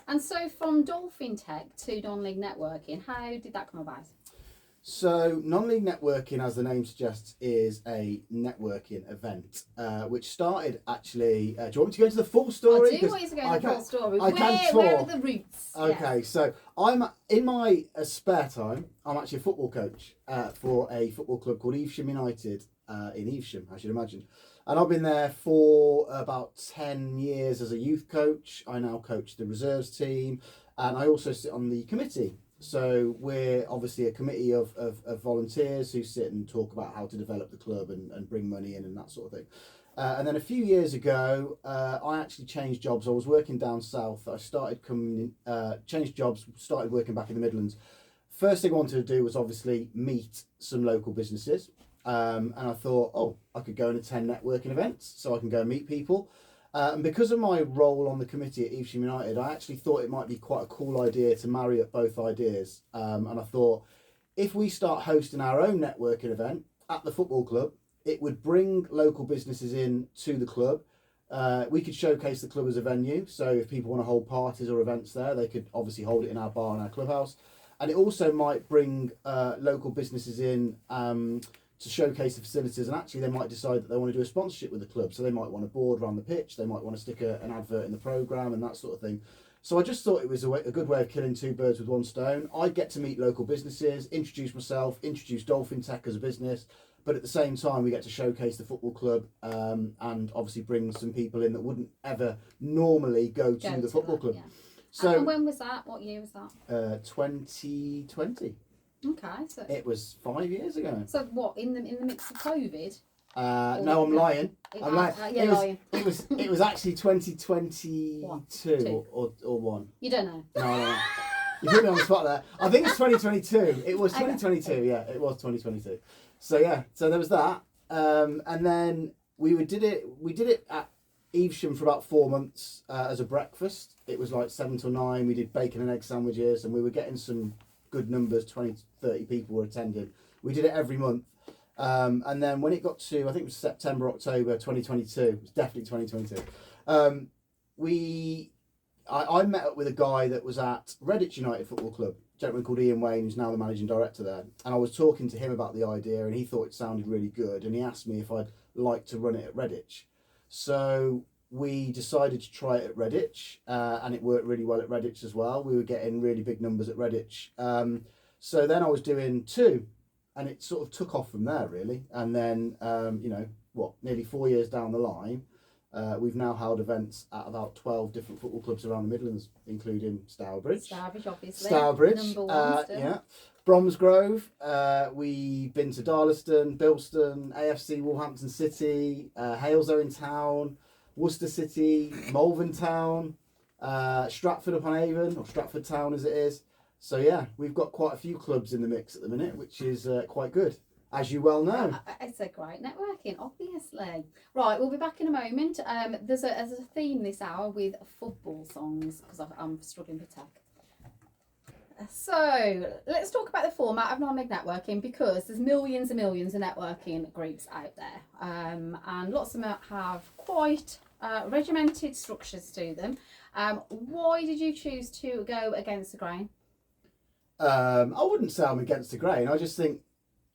And so from Dolphin Tech to non-league networking, how did that come about? So, non-league networking, as the name suggests, is a networking event, which started actually. Do you want me to go into the full story? I do want you to go into the full story. I Where are the roots? Okay, Yes. so I'm in my spare time. I'm actually a football coach for a football club called Evesham United in Evesham, I should imagine. And I've been there for about 10 years as a youth coach. I now coach the reserves team, and I also sit on the committee. So we're obviously a committee of volunteers who sit and talk about how to develop the club and bring money in and that sort of thing. And then a few years ago, I actually changed jobs. I was working down south. I started changed jobs, started working back in the Midlands. First thing I wanted to do was obviously meet some local businesses. And I thought, oh, I could go and attend networking events so I can go and meet people. And because of my role on the committee at Evesham United, I actually thought it might be quite a cool idea to marry up both ideas. And I thought, if we start hosting our own networking event at the football club, it would bring local businesses in to the club. We could showcase the club as a venue. So if people want to hold parties or events there, they could obviously hold it in our bar and our clubhouse. And it also might bring local businesses in to showcase the facilities, and actually they might decide that they want to do a sponsorship with the club, so they might want a board around the pitch, they might want to stick an advert in the programme and that sort of thing. So I just thought it was a good way of killing two birds with one stone. I'd get to meet local businesses, introduce myself, introduce Dolphin Tech as a business, but at the same time we get to showcase the football club and obviously bring some people in that wouldn't ever normally go to the football club. Yeah. So, and when was that? What year was that? 2020. Okay, so it was 5 years ago. So what, in the midst of COVID? No, I'm lying. I'm lying. You're lying. It was actually 2022 or one. You don't know. No. You put me on the spot there. I think it's 2022. It was 2022. Yeah, it was 2022. So yeah, so there was that, and then we did it at Evesham for about 4 months as a breakfast. It was like 7 till 9. We did bacon and egg sandwiches, and we were getting some good numbers. 20, 30 people were attending. We did it every month. And then when it got to, I think it was September, October 2022, it was definitely 2022, I met up with a guy that was at Redditch United Football Club, a gentleman called Ian Wayne, who's now the managing director there. And I was talking to him about the idea, and he thought it sounded really good, and he asked me if I'd like to run it at Redditch. So we decided to try it at Redditch, and it worked really well at Redditch as well. We were getting really big numbers at Redditch. So then I was doing 2. And it sort of took off from there, really. And then, nearly 4 years down the line, we've now held events at about 12 different football clubs around the Midlands, including Stourbridge. Stourbridge, obviously. Number one still. Yeah. Bromsgrove. We've been to Darlaston, Bilston, AFC Wolverhampton City, Halesoe in Town, Worcester City, Malvern Town, Stratford upon Avon, or Stratford Town as it is. So yeah, we've got quite a few clubs in the mix at the minute, which is quite good, as you well know. It's a great networking, obviously. Right, we'll be back in a moment. There's a theme this hour with football songs, because I'm struggling with tech. So let's talk about the format of non-league networking, because there's millions and millions of networking groups out there, and lots of them have quite regimented structures to them. Why did you choose to go against the grain? I wouldn't say I'm against the grain. I just think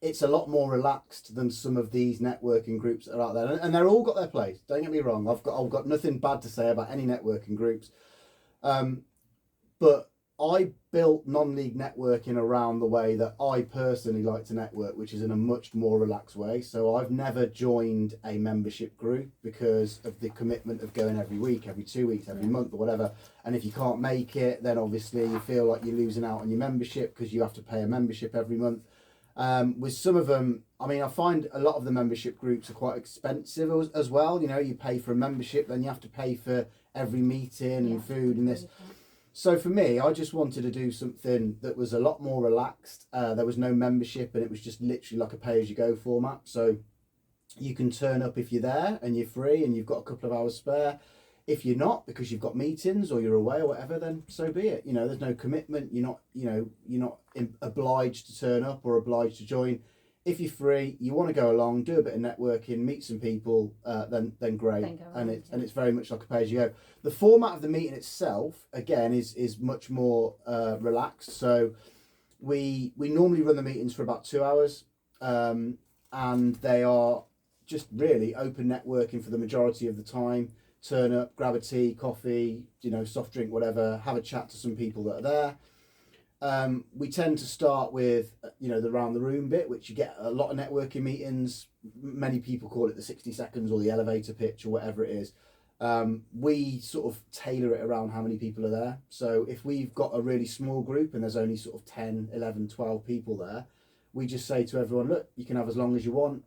it's a lot more relaxed than some of these networking groups that are out there, and they're all got their place. Don't get me wrong. I've got nothing bad to say about any networking groups, but I built non-league networking around the way that I personally like to network, which is in a much more relaxed way. So I've never joined a membership group because of the commitment of going every week, every 2 weeks, every month or whatever. And if you can't make it, then obviously you feel like you're losing out on your membership because you have to pay a membership every month. With some of them, I mean, I find a lot of the membership groups are quite expensive as well. You know, you pay for a membership, then you have to pay for every meeting and food and this. So for me, I just wanted to do something that was a lot more relaxed. There was no membership, and it was just literally like a pay-as-you-go format. So you can turn up if you're there and you're free and you've got a couple of hours spare. If you're not, because you've got meetings or you're away or whatever, then so be it. You know, there's no commitment. You're not obliged to turn up or obliged to join. if you're free, you want to go along, do a bit of networking, meet some people, then great. Then go and around, it's very much like a pay as you go. The format of the meeting itself, again, is much more relaxed. So we normally run the meetings for about 2 hours, and they are just really open networking for the majority of the time. Turn up, grab a tea, coffee, soft drink, whatever, have a chat to some people that are there. We tend to start with, the round the room bit, which you get a lot of networking meetings. Many people call it the 60 seconds or the elevator pitch or whatever it is. We sort of tailor it around how many people are there. So if we've got a really small group and there's only sort of 10, 11, 12 people there, we just say to everyone, look, you can have as long as you want.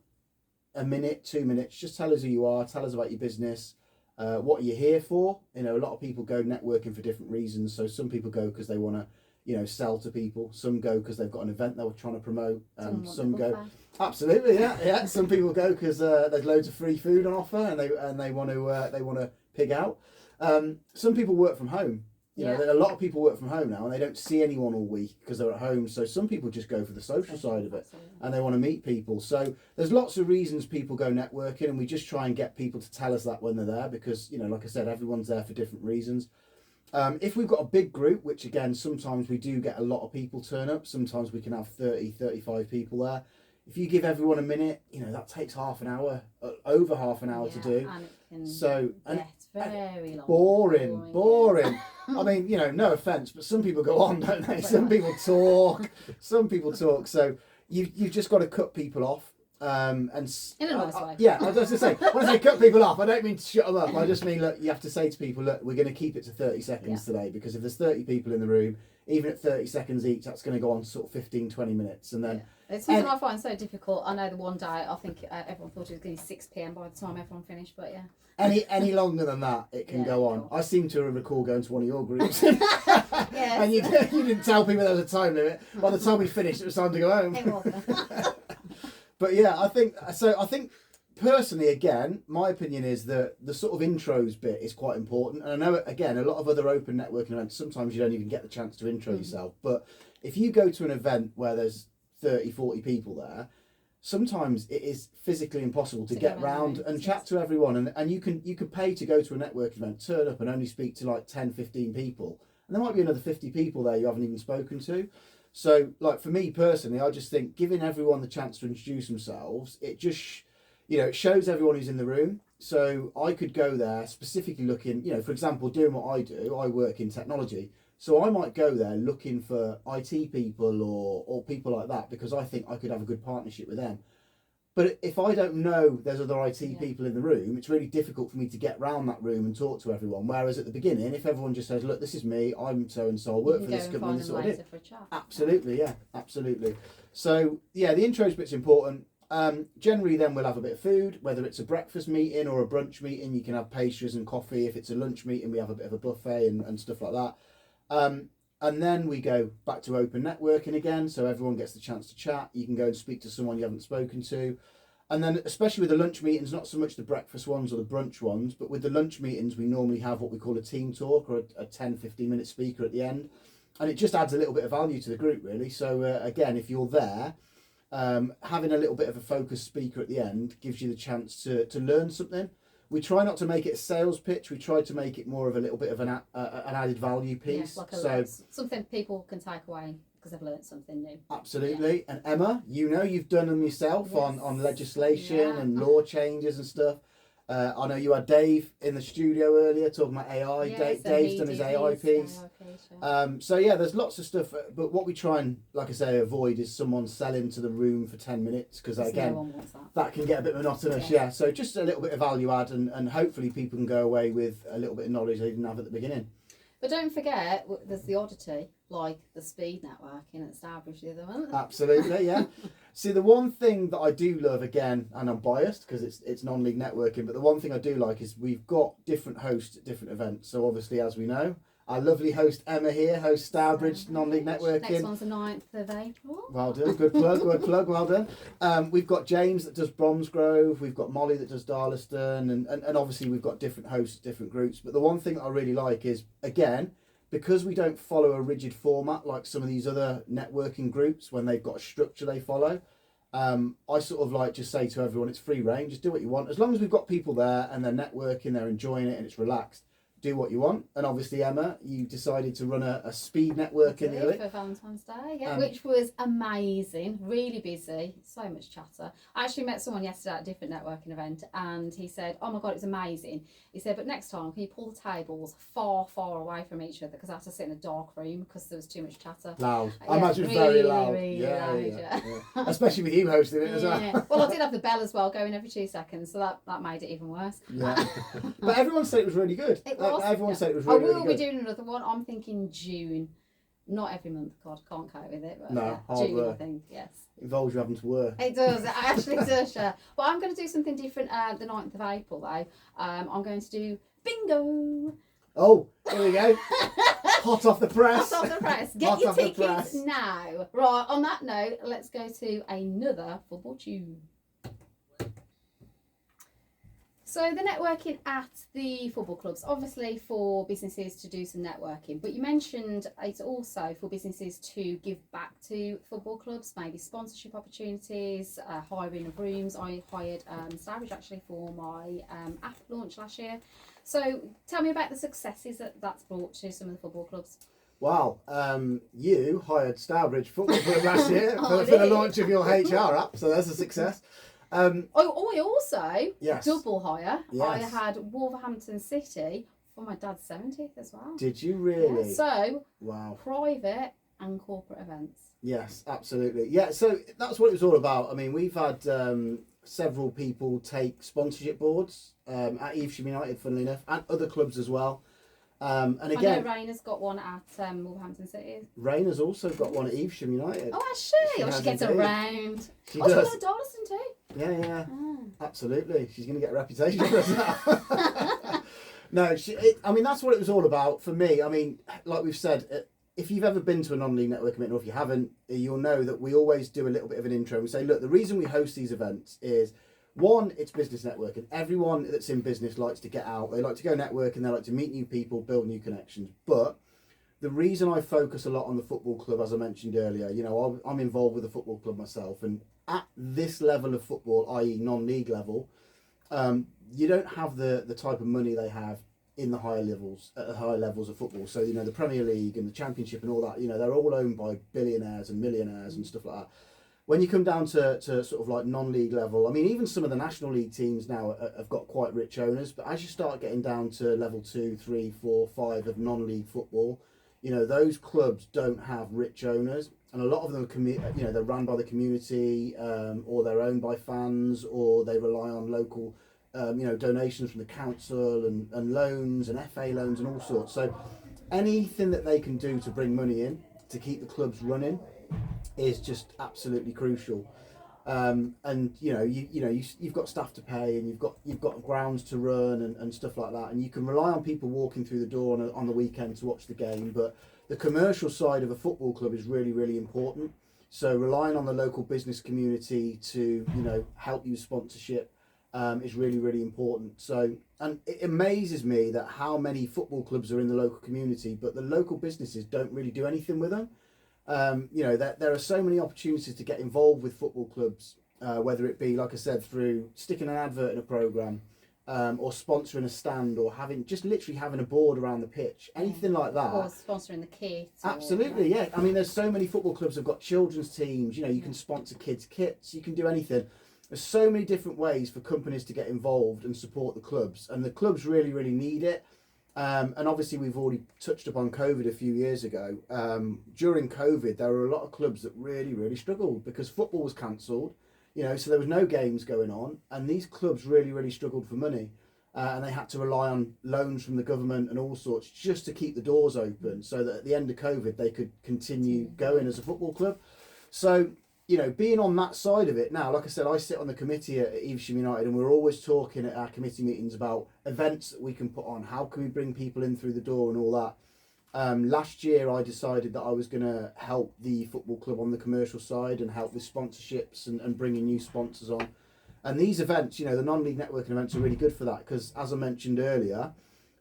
A minute, 2 minutes, just tell us who you are, tell us about your business. What are you here for? A lot of people go networking for different reasons. So some people go because they want to, sell to people. Some go because they've got an event they're trying to promote. Some go, absolutely, yeah. Some people go because there's loads of free food on offer and they want to pig out. Some people work from home. A lot of people work from home now and they don't see anyone all week because they're at home. So some people just go for the social side of it and they want to meet people. So there's lots of reasons people go networking, and we just try and get people to tell us that when they're there because, like I said, everyone's there for different reasons. If we've got a big group, which again, sometimes we do get a lot of people turn up. Sometimes we can have 30, 35 people there. If you give everyone a minute, that takes half an hour, over half an hour to do. And get very long. Boring. I mean, no offence, but some people go on, don't they? Some people talk. So you've just got to cut people off. And in a nice way. Yeah, I was going to say, when I say cut people off, I don't mean to shut them up. I just mean, look, you have to say to people, look, we're going to keep it to 30 seconds today, because if there's 30 people in the room, even at 30 seconds each, that's going to go on sort of 15, 20 minutes. And then it's something I find so difficult. I know the one day, I think everyone thought it was going to be 6 p.m. by the time everyone finished, but yeah. Any longer than that, it can go on. I seem to recall going to one of your groups. Yes. And you didn't tell people there was a time limit. By the time we finished, it was time to go home. It wasn't. But yeah, I think personally, again, my opinion is that the sort of intros bit is quite important. And I know, again, a lot of other open networking events, sometimes you don't even get the chance to intro yourself. But if you go to an event where there's 30, 40 people there, sometimes it is physically impossible to get round and chat to everyone. And you could pay to go to a networking event, turn up and only speak to like 10, 15 people. And there might be another 50 people there you haven't even spoken to. So, like, for me personally, I just think giving everyone the chance to introduce themselves, it just, it shows everyone who's in the room. So I could go there specifically looking, for example, doing what I do, I work in technology. So I might go there looking for IT people or people like that, because I think I could have a good partnership with them. But if I don't know there's other IT people in the room, it's really difficult for me to get round that room and talk to everyone. Whereas at the beginning, if everyone just says, look, this is me, I'm so-and-so, I work for this company, this is what I do. Absolutely, yeah, absolutely. So, yeah, the intros bit's important. Generally then we'll have a bit of food, whether it's a breakfast meeting or a brunch meeting. You can have pastries and coffee. If it's a lunch meeting, we have a bit of a buffet and stuff like that. And then we go back to open networking again, so everyone gets the chance to chat. You can go and speak to someone you haven't spoken to. And then, especially with the lunch meetings, not so much the breakfast ones or the brunch ones, but with the lunch meetings, we normally have what we call a team talk, or a 10, 15-minute speaker at the end. And it just adds a little bit of value to the group, really. So, again, if you're there, having a little bit of a focused speaker at the end gives you the chance to learn something. We try not to make it a sales pitch. We try to make it more of a little bit of an added value piece. Yeah, like something people can take away because they've learnt something new. Absolutely. Yeah. And Emma, you've done them yourself on legislation and law changes and stuff. I know you had Dave in the studio earlier talking about AI. Yes, Dave's done his AI piece. So yeah, there's lots of stuff. But what we try and, like I say, avoid is someone selling to the room for 10 minutes, because again, no one wants that can get a bit monotonous. Yeah. So just a little bit of value add, and hopefully people can go away with a little bit of knowledge they didn't have at the beginning. But don't forget, there's the oddity, like the speed networking at Stourbridge the other month. Absolutely, yeah. See, the one thing that I do love, again, and I'm biased because it's non-league networking, but the one thing I do like is we've got different hosts at different events. So obviously, as we know, our lovely host Emma here hosts Stourbridge non-league networking. Next one's the 9th of April. Well done, good plug, well done. We've got James that does Bromsgrove, we've got Molly that does Darlaston, and obviously we've got different hosts, different groups. But the one thing that I really like is, again, because we don't follow a rigid format like some of these other networking groups when they've got a structure they follow, I sort of like just say to everyone, it's free reign, just do what you want. As long as we've got people there and they're networking, they're enjoying it and it's relaxed, do what you want. And obviously, Emma, you decided to run a speed networking Did event. for Valentine's Day, yeah, which was amazing, really busy, so much chatter. I actually met someone yesterday at a different networking event and he said, oh my God, it was amazing. He said, but next time, can you pull the tables far, far away from each other because I had to sit in a dark room because there was too much chatter. Loud. Yeah, I imagine it's really, very loud. really loud, yeah. Especially with you hosting it as well. Yeah. Well, I did have the bell as well going every 2 seconds, so that made it even worse. Yeah. But everyone said it was really good. It was. Everyone Yeah. said it was I really, will really be good. doing another one. I'm thinking June. Not every month, God, can't cope with it. But No, yeah, hard June, work. I think, yes. Involves you having to work. It does, it actually does, yeah. But I'm going to do something different the 9th of April, though. I'm going to do bingo. Oh, here we go. Hot off the press. Hot off the press. Get Hot your off the tickets press. now. Right, on that note, let's go to another football tune. So the networking at the football clubs, obviously for businesses to do some networking, but you mentioned it's also for businesses to give back to football clubs, maybe sponsorship opportunities, hiring of rooms. I hired Stourbridge actually for my app launch last year. So tell me about the successes that's brought to some of the football clubs. Wow, you hired Stourbridge Football Club last year I for the did. launch of your HR app, so that's a success. I also Yes. double hire. I Yes. had Wolverhampton City for my dad's 70th as well. Did you really? Yeah, so Wow. private and corporate events. Yes, absolutely. Yeah, so that's what it was all about. I mean, we've had several people take sponsorship boards at Evesham United, funnily enough, and other clubs as well. And I again, know Rayner's got one at Wolverhampton City. Rayner's also got one at Evesham United. Oh, has she? She She has gets indeed. around. She Oh, she's does. got a Darlington too. Yeah, Ah. absolutely. She's going to get a reputation for herself. No, I mean, that's what it was all about for me. I mean, like we've said, if you've ever been to a non-league network meeting, or if you haven't, you'll know that we always do a little bit of an intro. We say, look, the reason we host these events is, one, it's business networking. Everyone that's in business likes to get out. They like to go network and they like to meet new people, build new connections. But the reason I focus a lot on the football club, as I mentioned earlier, you know, I'm involved with the football club myself. And at this level of football, i.e. non-league level, you don't have the type of money they have in the higher levels, at the higher levels of football. So, you know, the Premier League and the Championship and all that, you know, they're all owned by billionaires and millionaires and stuff like that. When you come down to sort of like non-league level, I mean, even some of the National League teams now have got quite rich owners, but as you start getting down to level 2, 3, 4, 5 of non-league football, you know, those clubs don't have rich owners, and a lot of them are you know, they're run by the community, or they're owned by fans, or they rely on local you know, donations from the council and loans and FA loans and all sorts. So anything that they can do to bring money in to keep the clubs running is just absolutely crucial. And you know, you've got staff to pay, and you've got grounds to run and stuff like that, and you can rely on people walking through the door on the weekend to watch the game. But the commercial side of a football club is really, really important. So relying on the local business community to, you know, help you with sponsorship is really, really important. So, and it amazes me that how many football clubs are in the local community, but the local businesses don't really do anything with them. You know, there are so many opportunities to get involved with football clubs, whether it be, like I said, through sticking an advert in a programme, or sponsoring a stand, or just literally having a board around the pitch, anything like that. Or sponsoring the kit. Absolutely, yeah. I mean, there's so many football clubs have got children's teams, you know, you can sponsor kids' kits, you can do anything. There's so many different ways for companies to get involved and support the clubs, and the clubs really, really need it. And obviously we've already touched upon COVID a few years ago. During COVID, there were a lot of clubs that really, really struggled because football was cancelled, you know, so there was no games going on, and these clubs really, really struggled for money. And they had to rely on loans from the government and all sorts just to keep the doors open, so that at the end of COVID they could continue going as a football club. So, you know, being on that side of it now, like I said, I sit on the committee at Evesham United, and we're always talking at our committee meetings about events that we can put on. How can we bring people in through the door and all that? Last year, I decided that I was going to help the football club on the commercial side and help with sponsorships and bringing new sponsors on. And these events, you know, the non-league networking events are really good for that because, as I mentioned earlier,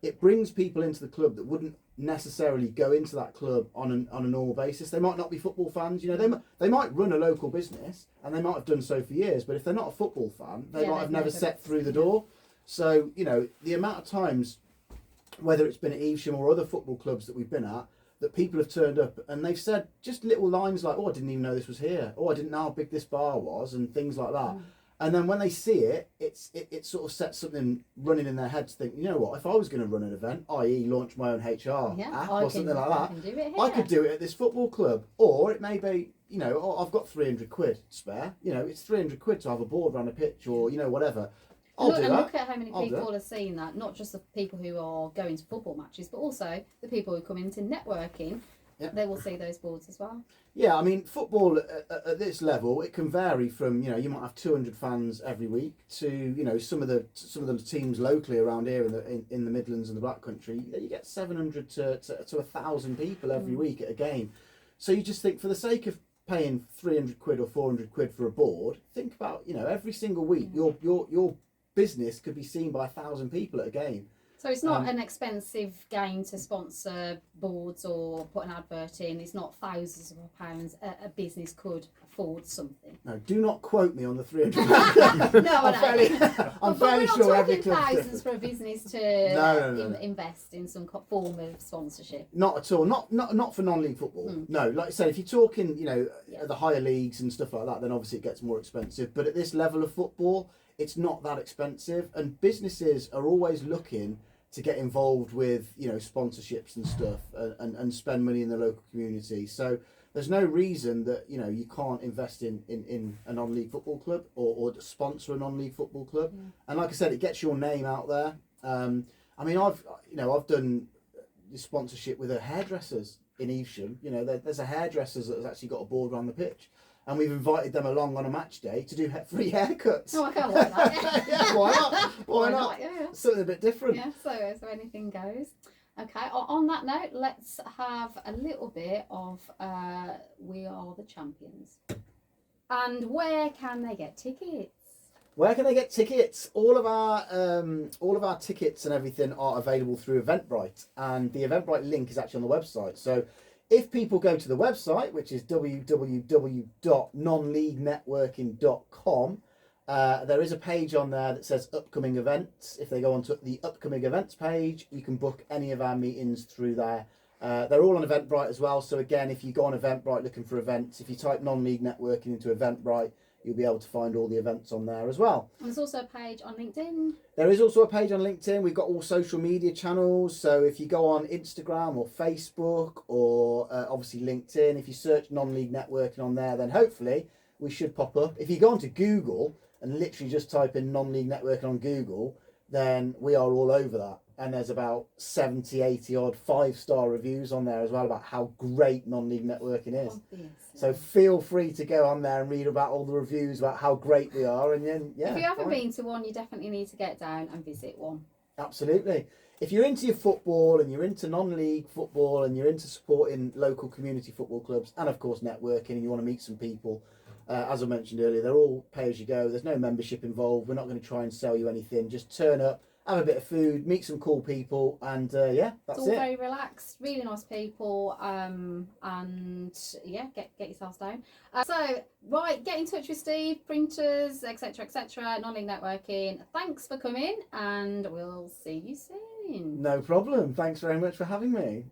it brings people into the club that wouldn't necessarily go into that club on a normal basis. They might not be football fans. You know, they might run a local business and they might have done so for years. But if they're not a football fan, they might have never set through the door. So you know, the amount of times, whether it's been at Evesham or other football clubs that we've been at, that people have turned up and they've said just little lines like, "Oh, I didn't even know this was here," "Oh, I didn't know how big this bar was," and things like that. And then when they see it, it sort of sets something running in their head to think, you know what, if I was going to run an event, i.e. launch my own HR app or something like that, I could do it at this football club. Or it may be, you know, oh, I've got 300 quid spare. You know, it's 300 quid to have a board around a pitch or, you know, whatever. Look at how many people are seeing that, not just the people who are going to football matches, but also the people who come into networking. Yep. They will see those boards as well. Yeah, I mean, football at this level, it can vary from, you know, you might have 200 fans every week to, you know, some of the teams locally around here in the Midlands and the Black Country, you get 700 to 1,000 people every week at a game. So you just think, for the sake of paying 300 quid or 400 quid for a board, think about, you know, every single week your business could be seen by 1,000 people at a game. So it's not an expensive game to sponsor boards or put an advert in. It's not thousands of pounds. A business could afford something. No, do not quote me on the 300. I'm fairly sure every club. Thousands for a business to invest in some form of sponsorship. Not at all. Not for non-league football. No, like I said, if you're talking, you know, the higher leagues and stuff like that, then obviously it gets more expensive. But at this level of football, it's not that expensive, and businesses are always looking to get involved with, you know, sponsorships and stuff and spend money in the local community. So there's no reason that, you know, you can't invest in a non-league football club or sponsor a non-league football club. And like I said, it gets your name out there. I mean, I've done sponsorship with a hairdressers in Evesham. You know, there's a hairdressers that has actually got a board around the pitch. And we've invited them along on a match day to do free haircuts. Oh, I can't like that. Yeah, why not? Why not? Yeah. Something a bit different. Yeah, so anything goes. Okay, on that note, let's have a little bit of We Are the Champions. And where can they get tickets? Where can they get tickets? All of our tickets and everything are available through Eventbrite, and the Eventbrite link is actually on the website. So if people go to the website, which is www.nonleaguenetworking.com, there is a page on there that says upcoming events. If they go onto the upcoming events page, you can book any of our meetings through there. They're all on Eventbrite as well. So again, if you go on Eventbrite looking for events, if you type non-league networking into Eventbrite, you'll be able to find all the events on there as well. And there's also a page on LinkedIn. There is also a page on LinkedIn. We've got all social media channels. So if you go on Instagram or Facebook or obviously LinkedIn, if you search non-league networking on there, then hopefully we should pop up. If you go onto Google and literally just type in non-league networking on Google, then we are all over that. And there's about 70, 80 odd 5-star reviews on there as well about how great non-league networking is. Obviously. So feel free to go on there and read about all the reviews about how great we are. And then, if you haven't been to one, you definitely need to get down and visit one. Absolutely. If you're into your football and you're into non-league football and you're into supporting local community football clubs and of course networking and you want to meet some people, as I mentioned earlier, they're all pay as you go. There's no membership involved. We're not going to try and sell you anything. Just turn up, have a bit of food, meet some cool people, and that's it. It's all very relaxed, really nice people, and yeah, get yourselves down. So, get in touch with Steve, printers, etc., non-league networking. Thanks for coming, and we'll see you soon. No problem. Thanks very much for having me.